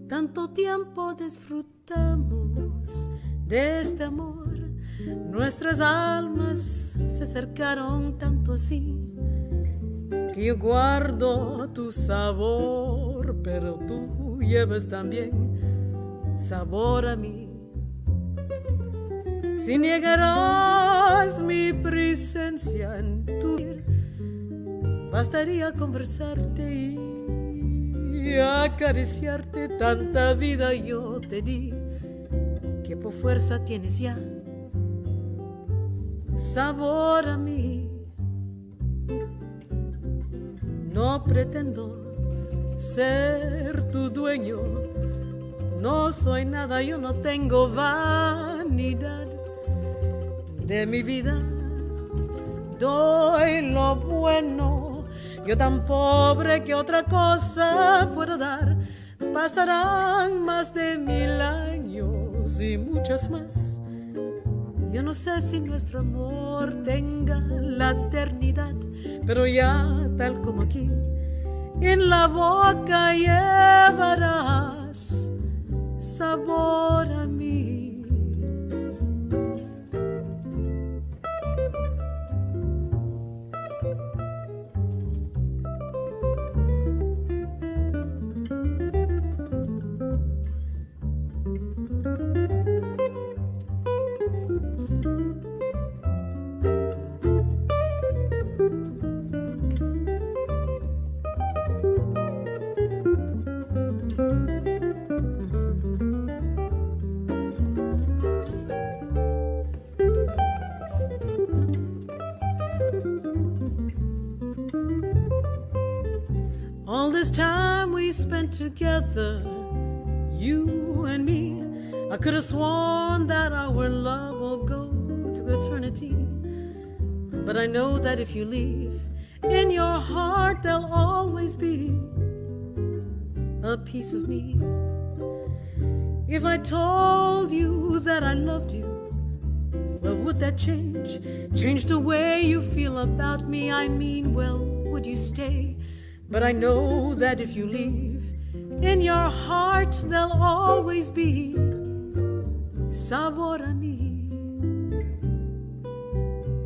Tanto tiempo disfrutamos de este amor, nuestras almas se acercaron tanto así, que yo guardo tu sabor, pero tú llevas también sabor a mí. Si niegarás mi presencia en tu vida, bastaría conversarte y acariciarte. Tanta vida yo te di, que por fuerza tienes ya sabor a mí. No pretendo ser tu dueño, no soy nada, yo no tengo vanidad. De mi vida doy lo bueno, yo tan pobre que otra cosa puedo dar. Pasarán más de 1000 años y muchos más. Yo no sé si nuestro amor tenga la eternidad, pero ya tal como aquí, en la boca llevarás sabor a mí. All this time we spent together, you and me, I could have sworn that our love will go to eternity. But I know that if you leave, in your heart there'll always be a piece of me. If I told you that I loved you, well, would that change? Change the way you feel about me? I mean, well, would you stay? But I know that if you leave, in your heart there'll always be sabor a mí.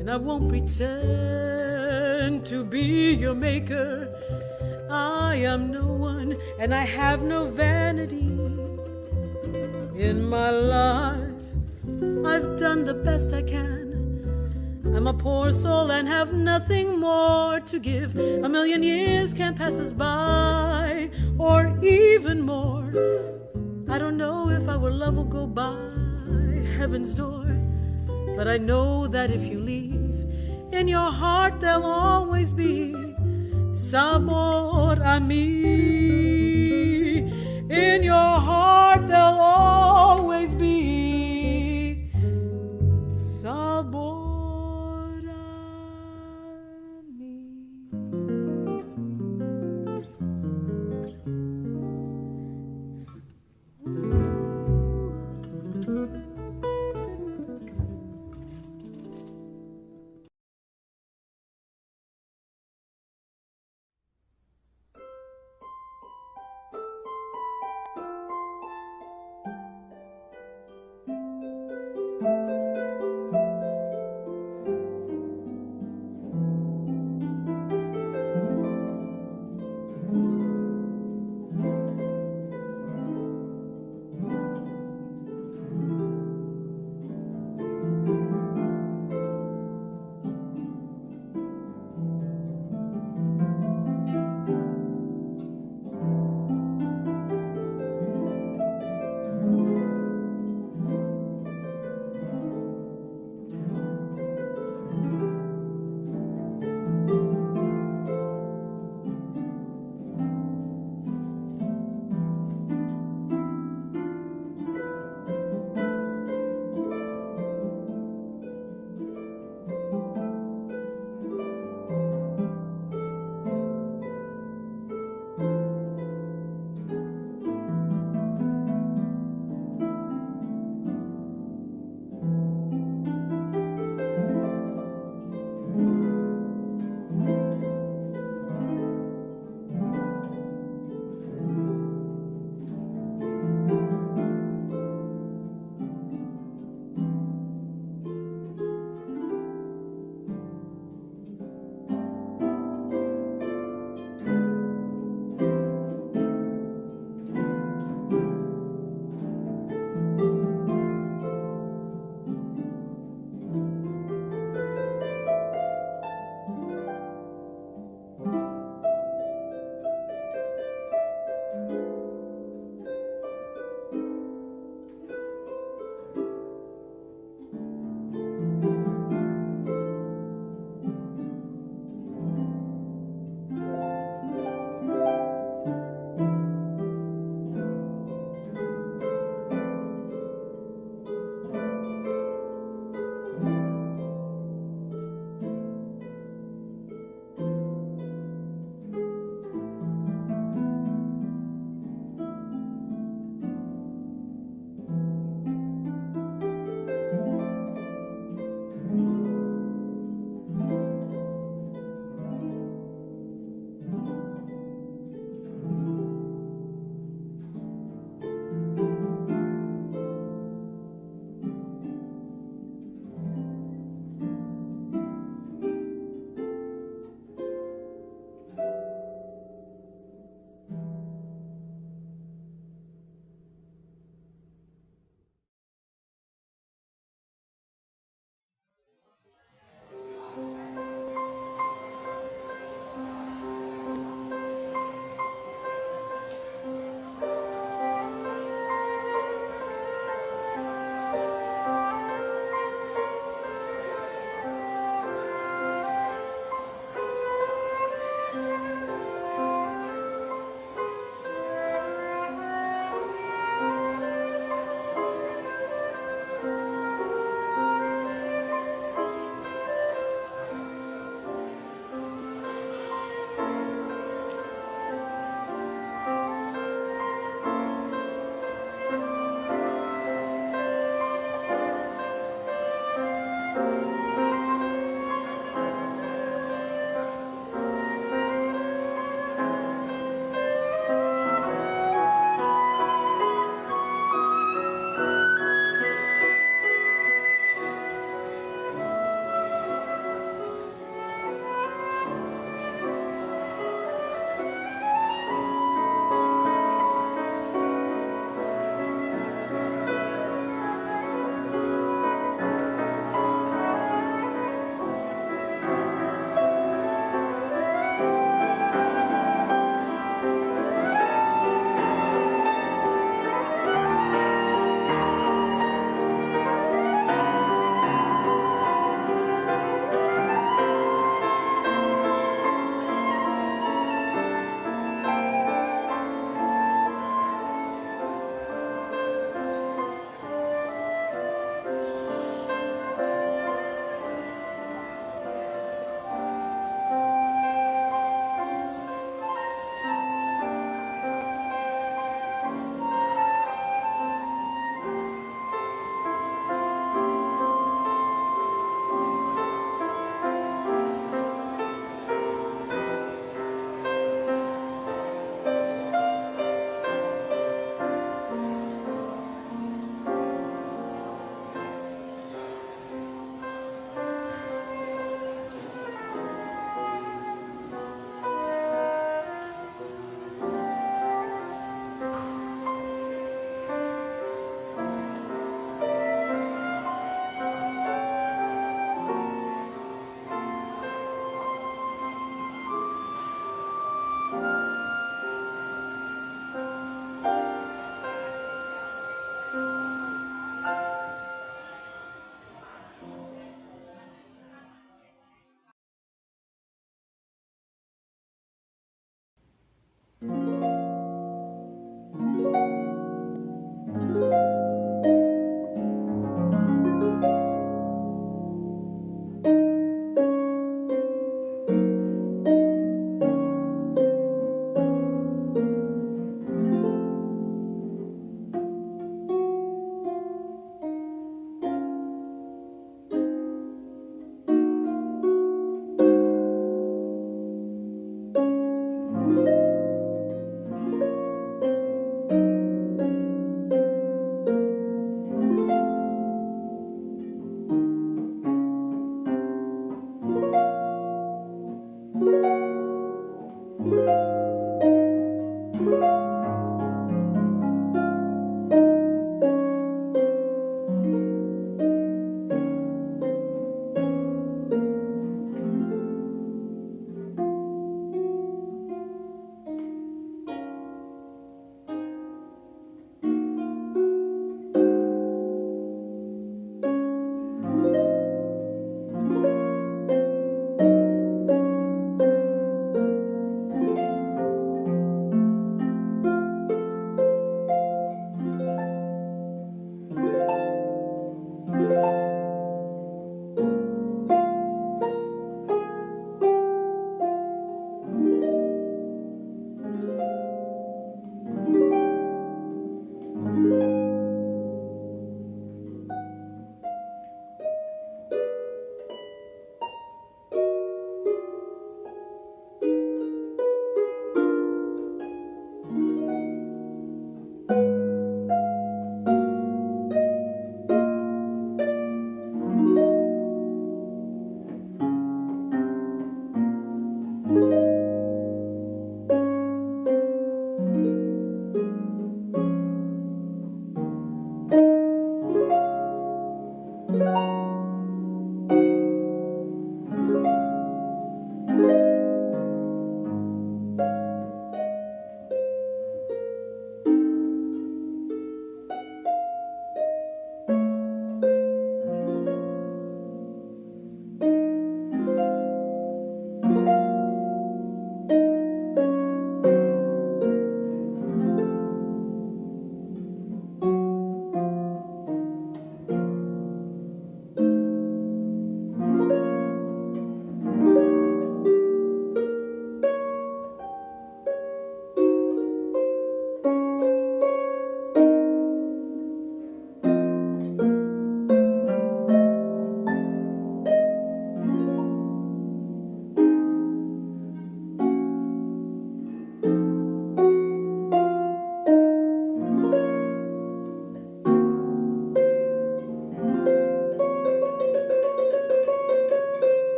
And I won't pretend to be your maker. I am no one and I have no vanity. In my life I've done the best I can. I'm a poor soul and have nothing more to give. 1,000,000 years can't pass us by, or even more. I don't know if our love will go by heaven's door, but I know that if you leave, in your heart there'll always be sabor a mí. In your heart there'll always be sabor.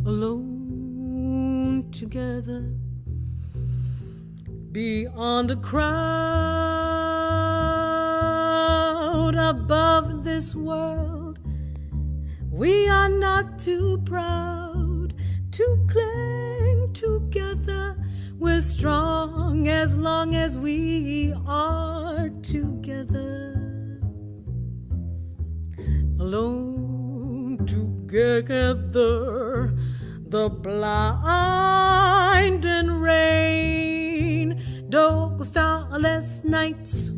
alone together beyond the crowd above this world. We are not too proud to cling together. We're strong as long as we are together. Alone together, the blind and rain, dark starless nights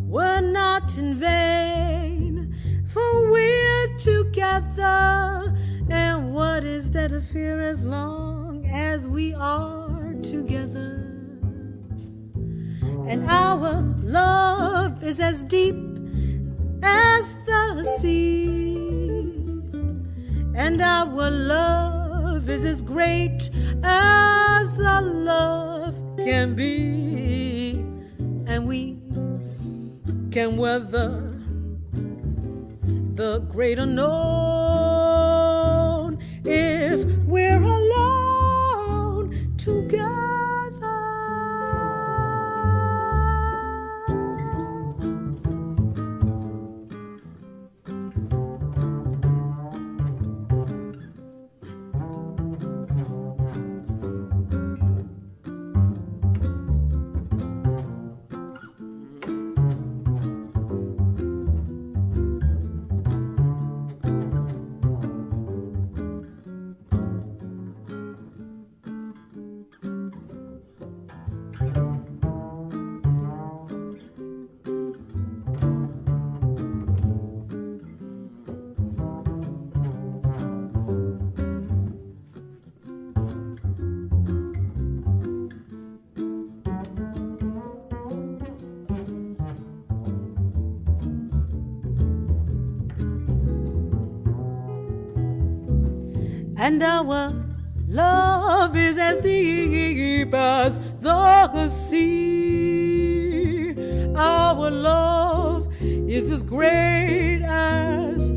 were not in vain, for we're together. And what is there to fear as long as we are together? And our love is as deep as the sea, and our love is as great as the love can be, and we can weather the great unknown if we're alone together. And our love is as deep as the sea. Our love is as great as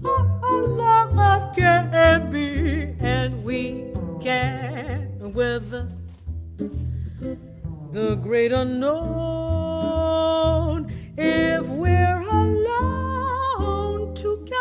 our love can be, and we can weather the great unknown if we're alone together.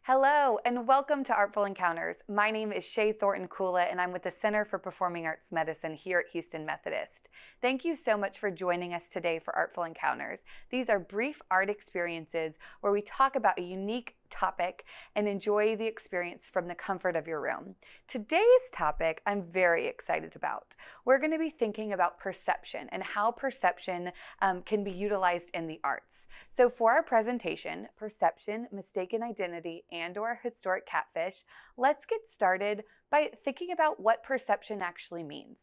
Hello and welcome to Artful Encounters. My name is Shay Thornton-Kula and I'm with the Center for Performing Arts Medicine here at Houston Methodist. Thank you so much for joining us today for Artful Encounters. These are brief art experiences where we talk about a unique topic and enjoy the experience from the comfort of your room. Today's topic I'm very excited about. We're going to be thinking about perception and how perception can be utilized in the arts. So for our presentation, Perception, Mistaken Identity, and/or Historic Catfish, let's get started by thinking about what perception actually means.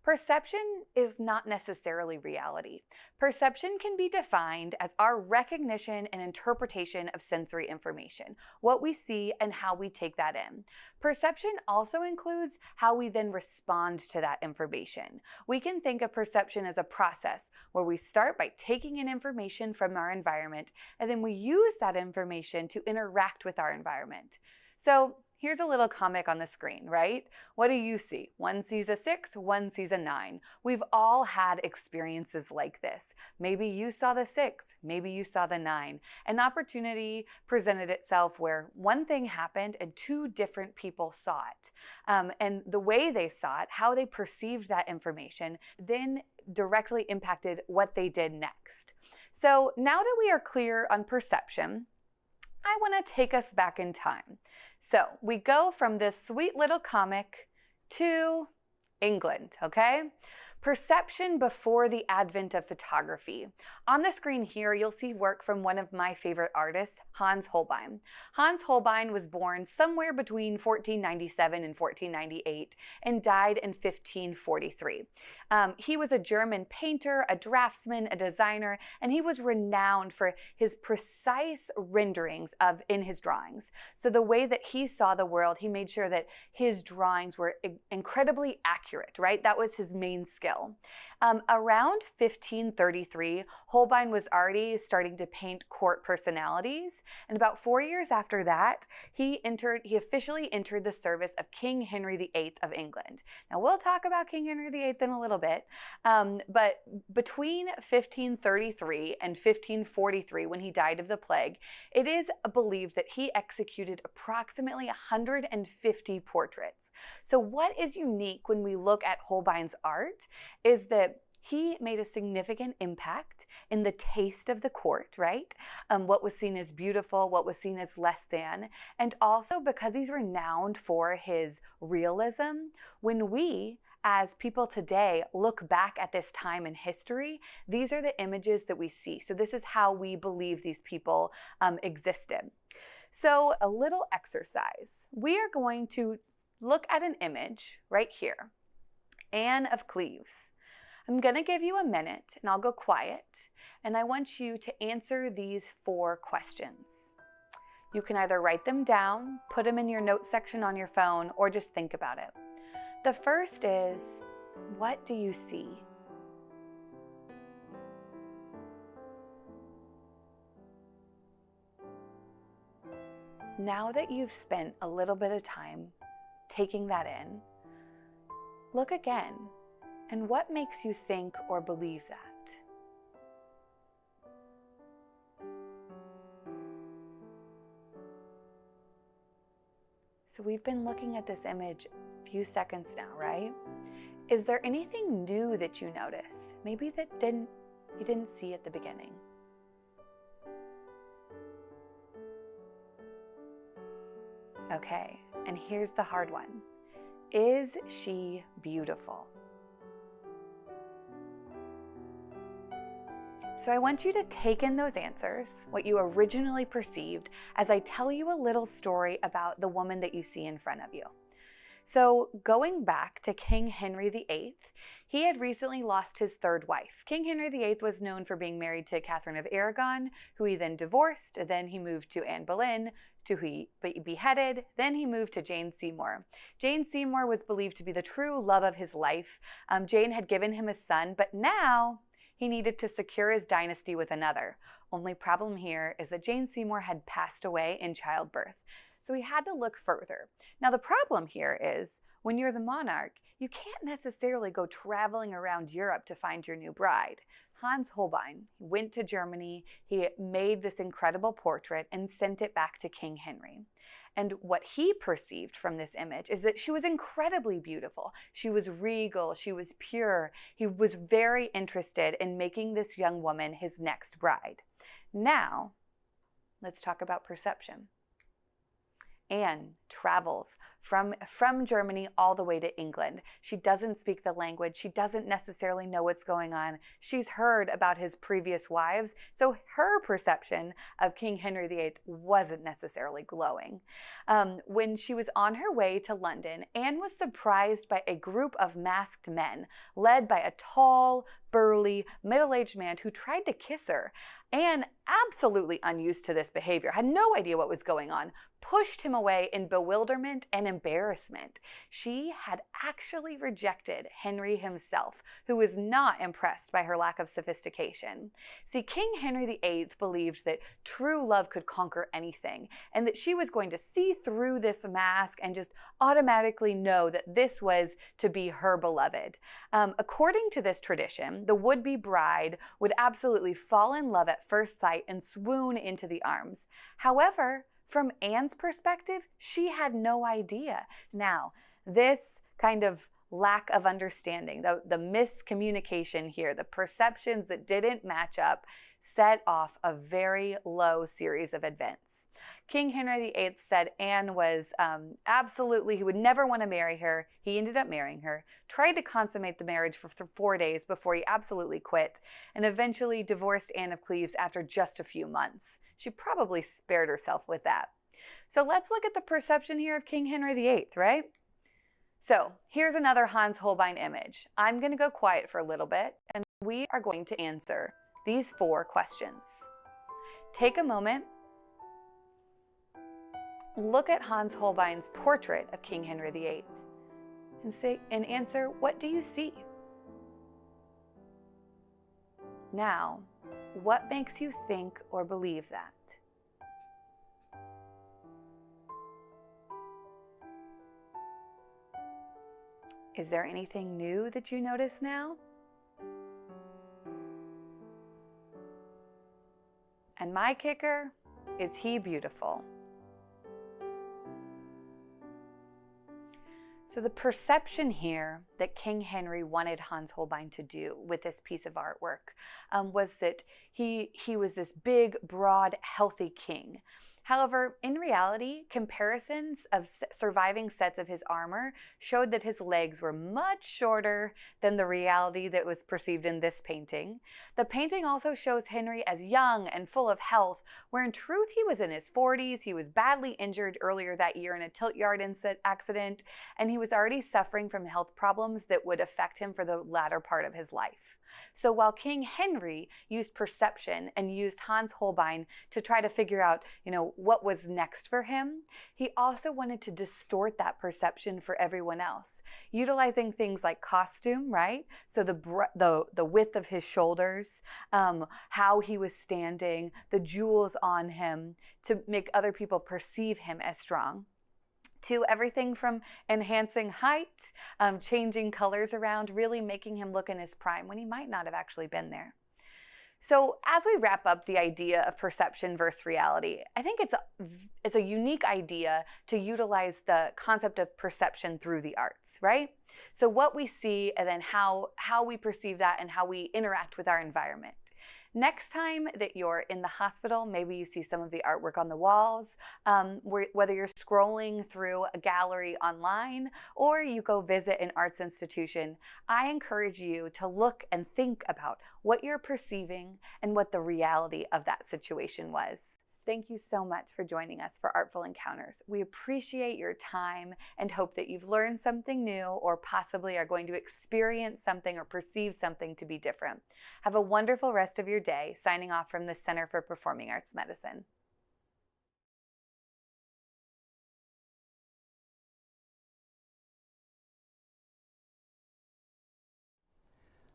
Perception is not necessarily reality. Perception can be defined as our recognition and interpretation of sensory information, what we see and how we take that in. Perception also includes how we then respond to that information. We can think of perception as a process where we start by taking in information from our environment and then we use that information to interact with our environment. So here's a little comic on the screen, right? What do you see? One sees a 6, one sees a 9. We've all had experiences like this. Maybe you saw the 6, maybe you saw the 9. An opportunity presented itself where one thing happened and two different people saw it. And the way they saw it, how they perceived that information, then directly impacted what they did next. So now that we are clear on perception, I want to take us back in time. So we go from this sweet little comic to England, okay? Perception before the advent of photography. On the screen here, you'll see work from one of my favorite artists, Hans Holbein. Hans Holbein was born somewhere between 1497 and 1498 and died in 1543. He was a German painter, a draftsman, a designer, and he was renowned for his precise renderings in his drawings. So the way that he saw the world, he made sure that his drawings were incredibly accurate, right? That was his main skill. Around 1533, Holbein was already starting to paint court personalities, and about 4 years after that, he officially entered the service of King Henry VIII of England. Now we'll talk about King Henry VIII in a little bit, but between 1533 and 1543, when he died of the plague, it is believed that he executed approximately 150 portraits. So what is unique when we look at Holbein's art is that he made a significant impact in the taste of the court, right? What was seen as beautiful, what was seen as less than, and also because he's renowned for his realism. When we, as people today, look back at this time in history, these are the images that we see. So this is how we believe these people existed. So a little exercise. We are going to look at an image right here, Anne of Cleves. I'm going to give you a minute and I'll go quiet, and I want you to answer these 4 questions. You can either write them down, put them in your notes section on your phone, or just think about it. The first is, what do you see? Now that you've spent a little bit of time taking that in, look again. And what makes you think or believe that? So we've been looking at this image a few seconds now, right? Is there anything new that you notice? Maybe that you didn't see at the beginning. Okay, and here's the hard one. Is she beautiful? So I want you to take in those answers, what you originally perceived, as I tell you a little story about the woman that you see in front of you. So going back to King Henry VIII, he had recently lost his 3rd wife. King Henry VIII was known for being married to Catherine of Aragon, who he then divorced. Then he moved to Anne Boleyn, who he beheaded. Then he moved to Jane Seymour. Jane Seymour was believed to be the true love of his life. Jane had given him a son, but now he needed to secure his dynasty with another. Only problem here is that Jane Seymour had passed away in childbirth. So he had to look further. Now the problem here is when you're the monarch, you can't necessarily go traveling around Europe to find your new bride. Hans Holbein went to Germany, he made this incredible portrait and sent it back to King Henry. And what he perceived from this image is that she was incredibly beautiful. She was regal, she was pure. He was very interested in making this young woman his next bride. Now, let's talk about perception. Anne travels from Germany all the way to England. She doesn't speak the language. She doesn't necessarily know what's going on. She's heard about his previous wives, so her perception of King Henry VIII wasn't necessarily glowing. When she was on her way to London, Anne was surprised by a group of masked men led by a tall, burly, middle-aged man who tried to kiss her. Anne, absolutely unused to this behavior, had no idea what was going on, pushed him away in bewilderment and embarrassment. She had actually rejected Henry himself, who was not impressed by her lack of sophistication. See, King Henry VIII believed that true love could conquer anything, and that she was going to see through this mask and just automatically know that this was to be her beloved. According to this tradition, the would-be bride would absolutely fall in love at first sight and swoon into the arms. However, from Anne's perspective, she had no idea. Now, this kind of lack of understanding, the miscommunication here, the perceptions that didn't match up, set off a very low series of events. King Henry VIII said Anne was absolutely, he would never want to marry her. He ended up marrying her, tried to consummate the marriage for 4 days before he absolutely quit, and eventually divorced Anne of Cleves after just a few months. She probably spared herself with that. So let's look at the perception here of King Henry VIII, right? So here's another Hans Holbein image. I'm going to go quiet for a little bit, and we are going to answer these 4 questions. Take a moment. Look at Hans Holbein's portrait of King Henry VIII and answer, what do you see? Now, what makes you think or believe that? Is there anything new that you notice now? And my kicker, is he beautiful? So the perception here that King Henry wanted Hans Holbein to do with this piece of artwork was that he was this big, broad, healthy king. However, in reality, comparisons of surviving sets of his armor showed that his legs were much shorter than the reality that was perceived in this painting. The painting also shows Henry as young and full of health, where in truth he was in his 40s, he was badly injured earlier that year in a tilt yard accident, and he was already suffering from health problems that would affect him for the latter part of his life. So while King Henry used perception and used Hans Holbein to try to figure out, what was next for him, he also wanted to distort that perception for everyone else, utilizing things like costume, right? So the width of his shoulders, how he was standing, the jewels on him to make other people perceive him as strong, to everything from enhancing height, changing colors around, really making him look in his prime when he might not have actually been there. So as we wrap up the idea of perception versus reality, I think it's a unique idea to utilize the concept of perception through the arts, right? So what we see and then how we perceive that and how we interact with our environment. Next time that you're in the hospital, maybe you see some of the artwork on the walls, whether you're scrolling through a gallery online or you go visit an arts institution, I encourage you to look and think about what you're perceiving and what the reality of that situation was. Thank you so much for joining us for Artful Encounters. We appreciate your time and hope that you've learned something new or possibly are going to experience something or perceive something to be different. Have a wonderful rest of your day. Signing off from the Center for Performing Arts Medicine.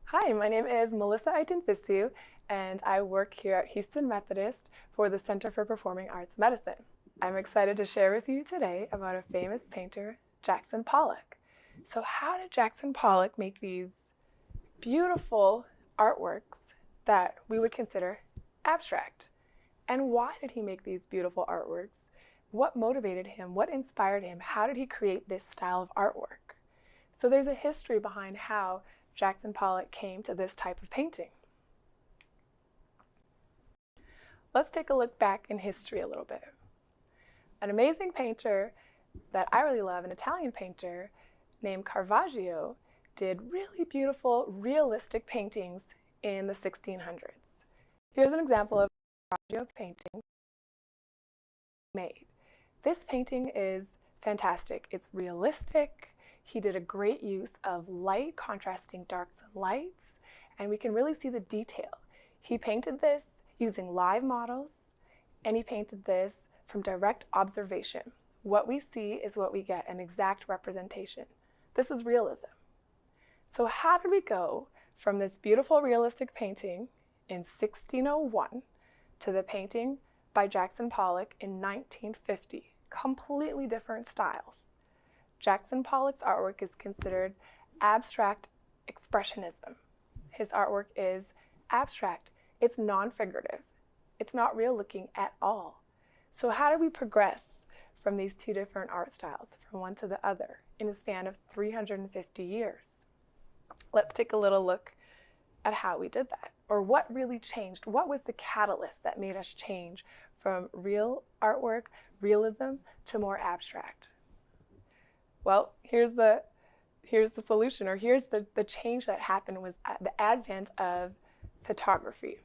Hi, my name is Melissa Aitin-Fissiu, and I work here at Houston Methodist for the Center for Performing Arts Medicine. I'm excited to share with you today about a famous painter, Jackson Pollock. So how did Jackson Pollock make these beautiful artworks that we would consider abstract. And why did he make these beautiful artworks? What motivated him? What inspired him? How did he create this style of artwork? So there's a history behind how Jackson Pollock came to this type of painting. Let's take a look back in history a little bit. An amazing painter that I really love, an Italian painter named Caravaggio, did really beautiful, realistic paintings in the 1600s. Here's an example of a Caravaggio painting made. This painting is fantastic. It's realistic. He did a great use of light contrasting darks and lights, and we can really see the detail. He painted this using live models, and he painted this from direct observation. What we see is what we get, an exact representation. This is realism. So how did we go from this beautiful realistic painting in 1601 to the painting by Jackson Pollock in 1950? Completely different styles. Jackson Pollock's artwork is considered abstract expressionism. His artwork is abstract. It's non-figurative. It's not real looking at all. So how do we progress from these two different art styles, from one to the other, in a span of 350 years? Let's take a little look at how we did that, or what really changed. What was the catalyst that made us change from real artwork, realism, to more abstract? Well, here's the solution, or here's the change that happened, was the advent of photography.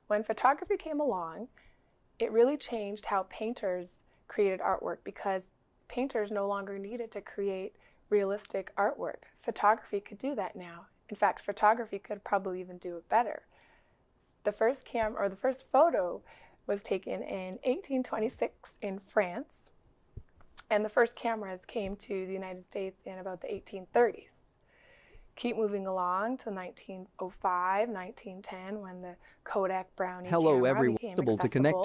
When photography came along, it really changed how painters created artwork, because painters no longer needed to create realistic artwork. Photography could do that now. In fact, photography could probably even do it better. The first photo was taken in 1826 in France, and the first cameras came to the United States in about the 1830s. Keep moving along to 1905, 1910, when the Kodak Brownie camera became accessible to connect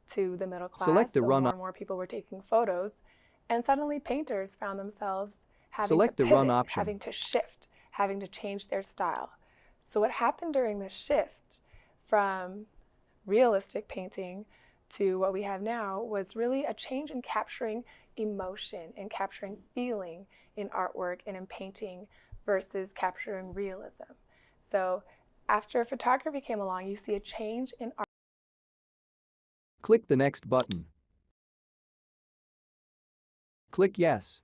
to the middle class. Select the so run more and more people were taking photos, and suddenly painters found themselves having Select to the pivot, run option. having to shift, having to change their style. So what happened during this shift from realistic painting to what we have now was really a change in capturing emotion and capturing feeling in artwork and in painting versus capturing realism. So after photography came along, you see a change in art. Click the next button. Click Yes.